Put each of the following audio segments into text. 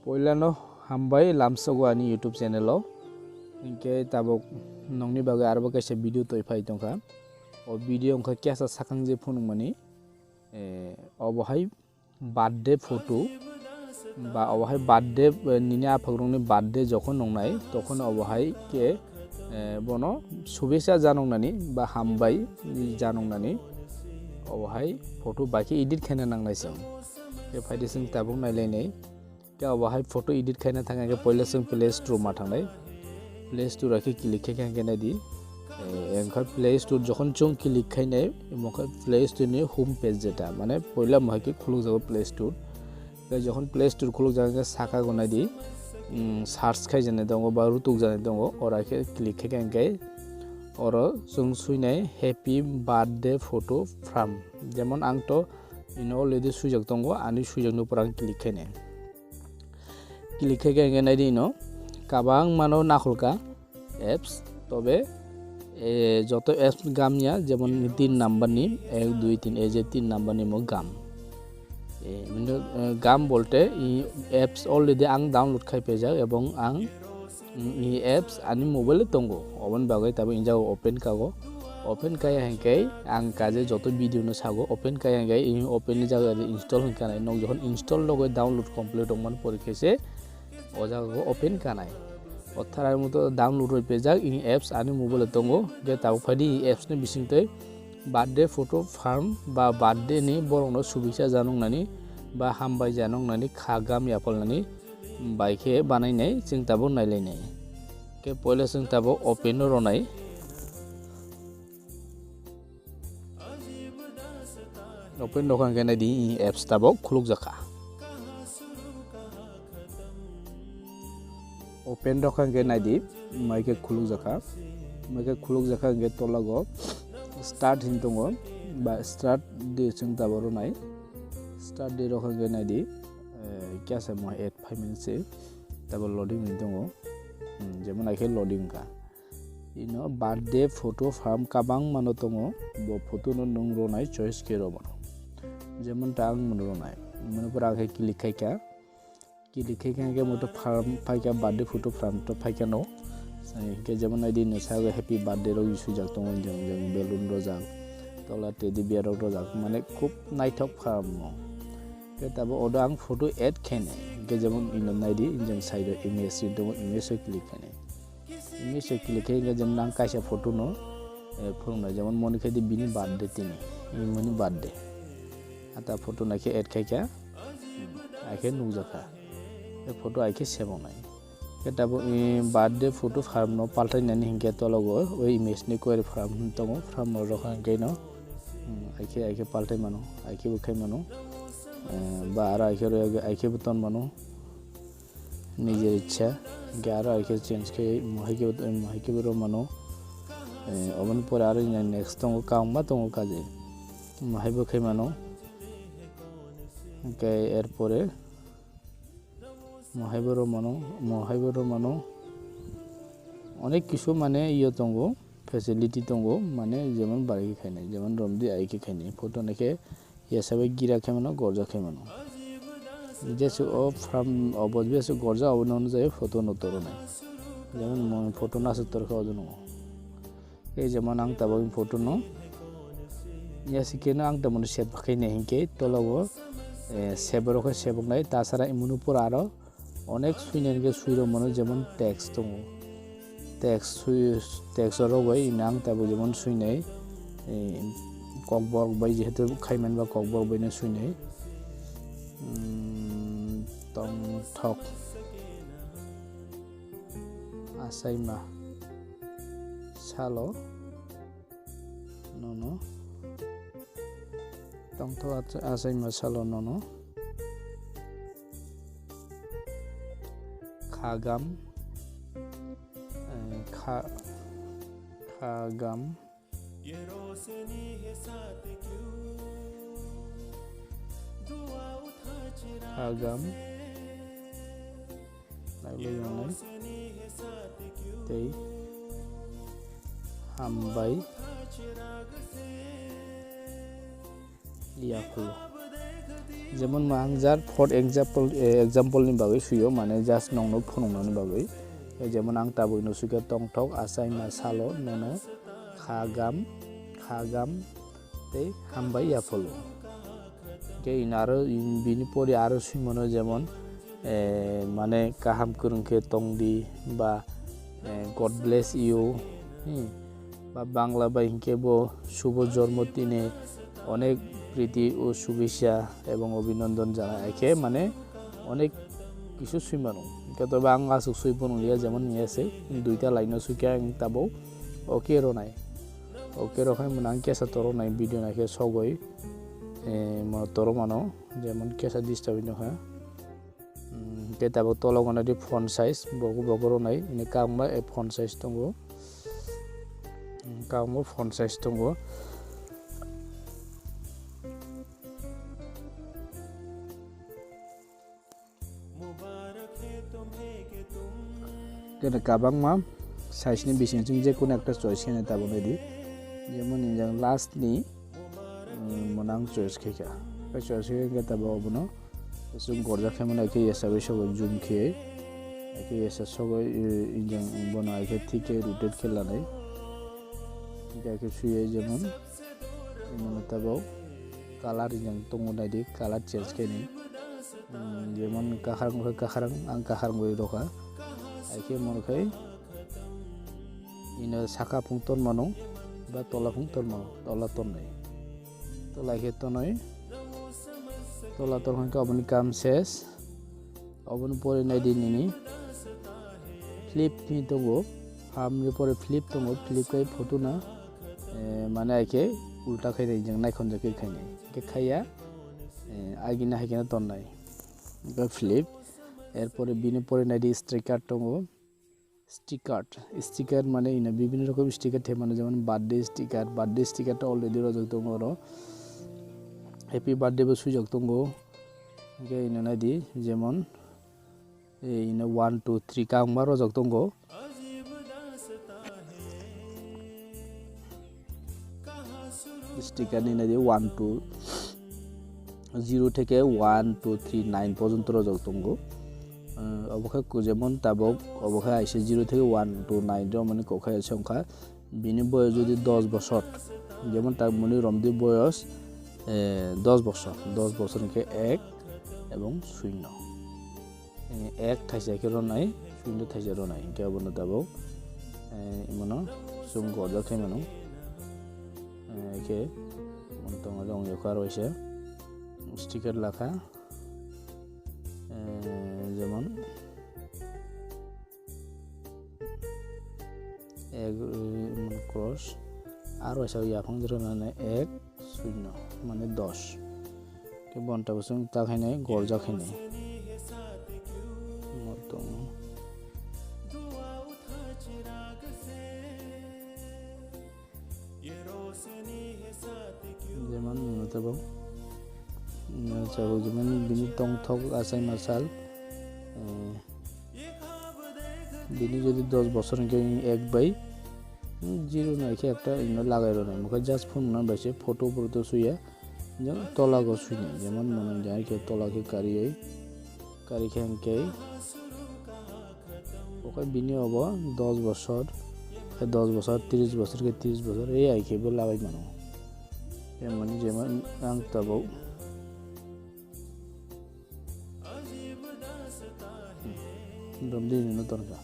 Poilano Hambai Lamsokgo ani YouTube channel inke tabok nongni bagai arbo kaisa video toifai tongkha o video ongkha kyasa sakangje phunungmani obohai birthday photo ba obohai birthday nini aphagrongni birthday jokhon nongnai tokhon obohai ke bono shubesha janongnani ba hambai janongnani obohai photo baki edit khaina nangnai sing ke phaide sing tabok nailainai ke obohai photo edit khaina thanga ke poila sing play store ma thangnai play store rakhi click khaina nai di एंखा play store जखन जों click खाइनाय मखा play store नि home page जेटा माने पहिला महके खुलुक जाबो प्ले स्टोर के जखन प्ले स्टोर खुलुक जागा साका गनाय दि सार्च खाइ जने दङ बा रुतुक जाने दङ अराखे क्लिक खाइखाय और जों सुइनाय हैप्पी बर्थडे फोटो फ्रॉम जेमन आं तो इन अलरेडी सुइजक दङ आनि सुइजकनो पर आं क्लिक खाइखाय नाय दि नो काबां मानो नाखलका एप्स तबे joto apps gamnya jemon 3 number ni 1 2 3 এই যে 3 number ni mo gam gam bolte apps already ang download khai pejak ebong ang i apps ani mobile tongo obon bagai tabo injago open kago open kaya hengkai ang kaje joto video no sago open kaya hengkai i open ni jaga install hingkanai nog jokhon install logo download complete ongman porikese o jago open kanai অথারার মতো download হই পেজাক ই apps আনি মোবাইলে দঙ্গো গে তাও ফাইদি apps নি বিসিংতে birthday photo farm বা birthday नि बरंनो सुबिसा जानंनानि बा हामबाय जानंनानि खागाम याफलनानि बाइके बानायनाय जों ताबो नायलायनाय के पयला जों ताबो ओपन रनाय ओपन दखान के नायदि इ अ্যাপস ताबो खुलुक जाखा ओपन रखा के नायदि माइके खुलुक जाखा के तलागो स्टार्ट हिन दङ बा स्टार्ट दे जों दाबरो नाय स्टार्ट दे रखा के नायदि क्यासे म 5 मिनिट्स से दाबो लोडिंग नि दङ जेमन आइके लोडिंग का इनो बर्थडे फोटो फार्म काबां मानो दङ बो फोटो न नंग रनाय चॉइस के रबो जेमन ता आं मन रनाय मन पर आके क्लिक खायका कि लिखे के मोटो फार्म फाइका बर्थडे फोटो फार्म तो फाइका नो के जेमन आइदि नसागो हैप्पी बर्थडे रो इशु जाक दङ जों बेलुन रजाक तला टेडी बियार रजाक माने खूब नाइथक फार्म नो के ताबो ओदा आं फोटो एड खेने के जेमन इन नाइदि जों साइड इमेज दङ इमेज क्लिक खेने इमेज क्लिक के जेमन आं काइसा फोटो नो फोंना जेमन मनि खेदि बिनि बर्थडे तिनि इमनि बर्थडे आता फोटो नाके एड खाइका आखे नुजाखा फोटो आइके सेबनाय के ताबो बर्थडे फोटो फार्म नो पाल्टायनानै हिंके तलगो ओ इमेज नि कोयर फार्म दङ फार्म रखा गैनो आइके पाल्टाय मानो आइके बखाय मानो बा आरो आइके बतन मानो निजे इच्छा गारो आइके चेंज के माइके बरो मानो अबन पर आरो नेक्स्ट दङ कामबा दङ काजे माइ बखाय मानो के एरपरे महाइबरो मानो अनेक किसु माने इयो दंगो फैसिलिटी दंगो माने जेमन बारि खायनाय जेमन रमदि आइके खायनाय फोटो नाके यासाबे गिरा खायमानो गरजा खायमानो जेसु अ फ्रम अबजबेसु गरजा अबनन जाय फोटो नतरनाय जेमन मन फोटो नासु तरखा अजनो ए जेमन आं ताबो फोटो न यासिकेनो आं तमन सेभ खायनाय हिंके तलगो सेबरखौ सेबनाय तासारा इमुनु पर आरो अनेक सुइनेनगे सुइरो मनो जेमन टेक्स्ट दङ टेक्स्ट रबाय नां ताबो जेमन सुइनाय ककबर्ग बाय जेहेतु खायमान बा ककबर्ग बायनो सुइनाय टंगथक आसाइमा सालो ननो टंगथक आसाइमा सालो ननो खागाम खागाम ते हामबाय याफुल जेमन आं जार फर एग्जाम्पल नि बागै सुयो माने जास्ट नंनो फनंनायनि बागै जेमन आं ताबुनो सुके tongthok asai ma salo nono khagam tei hambai yapolo ke inaro bini pori aro suimono jemon মানে কাহাম করুনকে তংদি বা গড ব্লেস ইউ বা বাংলা বাইকে বো শুভ জন্মদিনে অনেক প্রীতি ও শুভেচ্ছা এবং অভিনন্দন জানাইকে মানে অনেক কিছু সুইমানো তবে আং আসুক সুইপনলিয়া যেমন নিয়েছে দুইটা লাইন সুইকে আং তাবো ওকে রনাই ওকে রখাই মনে আং কেসা তরো নাই ভিডিও নাকে সগই তরো মানো যেমন কেসা ডিস্টার্বিং হয় Kita tolong ana di font size bogo nai ini kangma font size tongo kangmo font size tongo kita kabang ma size ni bising jing je kun একটা choice kene tabo nedi jemon injang last ni monang choice kheka ka choice kheka tabo obono Sung gorja kemana ke yesa besho zoom ke ke yesa sogo injang bono ke thike rotate khela nai এটা ke suye jemon imon tabo color injang tongo nai di color change ke ni jemon kakharang ang kakharang boi roka ake mon kai ina saka pungton mano ba tola pungton mano tola ton nai tola ke tonoi tola torhon ka oboni kam ses obon pore nai dinini flip ni tongo hamni pore flip tongo flip kai photo na mane ake ulta khai nai jang nai khon jakir khai nai ke khaya agina hagina ton nai ka flip এরপরে বিনে পরে নাই দি sticker tongo sticker মানে ইনা বিভিন্ন রকম sticker the মানে যেমন birthday স্টিকারটা অলরেডি রজক tongo ro হ্যাপি বার্থডে বো সুযোগ tongo কে ইনা নাই দি যেমন ইনা 1 2 3 কাং মা রজক tongo স্টিকার নি নাই দি 1 2 0 থেকে 1 2 3 9 পর্যন্ত রজক tongo অবখা যেমন তাবক অবখা আইছে 0 থেকে 1 টু 9 র মানে কোখায় সংখ্যা বিনি বয়স যদি 10 বছর যেমন তার মনি রমদি বয়স 10 বছর কে 1 এবং 0 1 থাইছে কে রনাই 0 থাইছে রনাই কে বন তাবক ইমনো সুম গজা খাইমানো কে মন তঙ্গ রং ইকার হইছে স্টিকার লেখা যেমন এক ক্রস আর ওইসব ইয়াফং ধরনে 1 0 মানে 10 কে বনটা বসং তা খাইনাই গরজা খাইনাই মত যেমন নতব যেমন বিনি tongthok asai masal বিনি যদি 10 বছর কে 1/0 না কি একটা ইনো লাগাইরো না মুখে জাস্ট ফোন না বাইছে ফটো পুরো সুইয়া যেমন তলা গো সুই না যেমন মনে যায় কে তলা কে কারি খান কে ওকে বিনি হব 10 বছর 30 বছর কে 30 বছর এই আইকে বল লাগাই মানো যেমন আং তাবো Domdi no torga.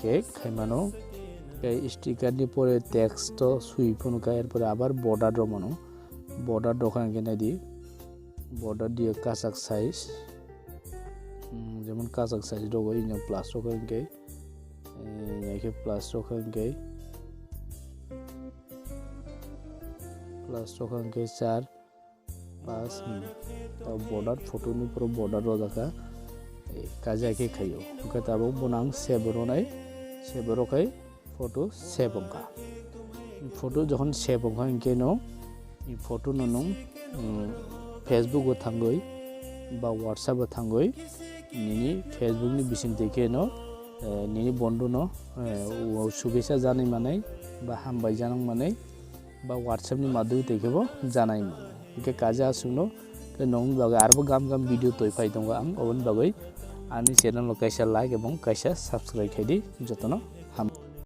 Ke khaimano ke sticker ni pore text to sui phone ka er pore abar border ro mano border dokan ke na di border দিয়ে কাসাক সাইজ যেমন কাসাক size ro goi na plus ro kan ke ke plus ro kan ke plus रखन के 4 5 तो border photo नि पूरा border रो जका काजा के खायो के ताबो बनांग सेव रोनाय सेव रखाय फोटो सेव का फोटो যখন सेव হয় কেন এই फोटो ননং फेसबुक ও থাঙ্গই বা WhatsApp ও থাঙ্গই নিনি फेसबुक नि बिसिं থেকে ন nini bondhu no shubesha janai manai ba hambai janang manai ba WhatsApp ni madhyome tekebo janai mano ke kaja asungno ke nong bagai arbo gam video toi pai tongo ang obon bagai ani channel lo kaisa like ebong kaisa subscribe khaidi jotono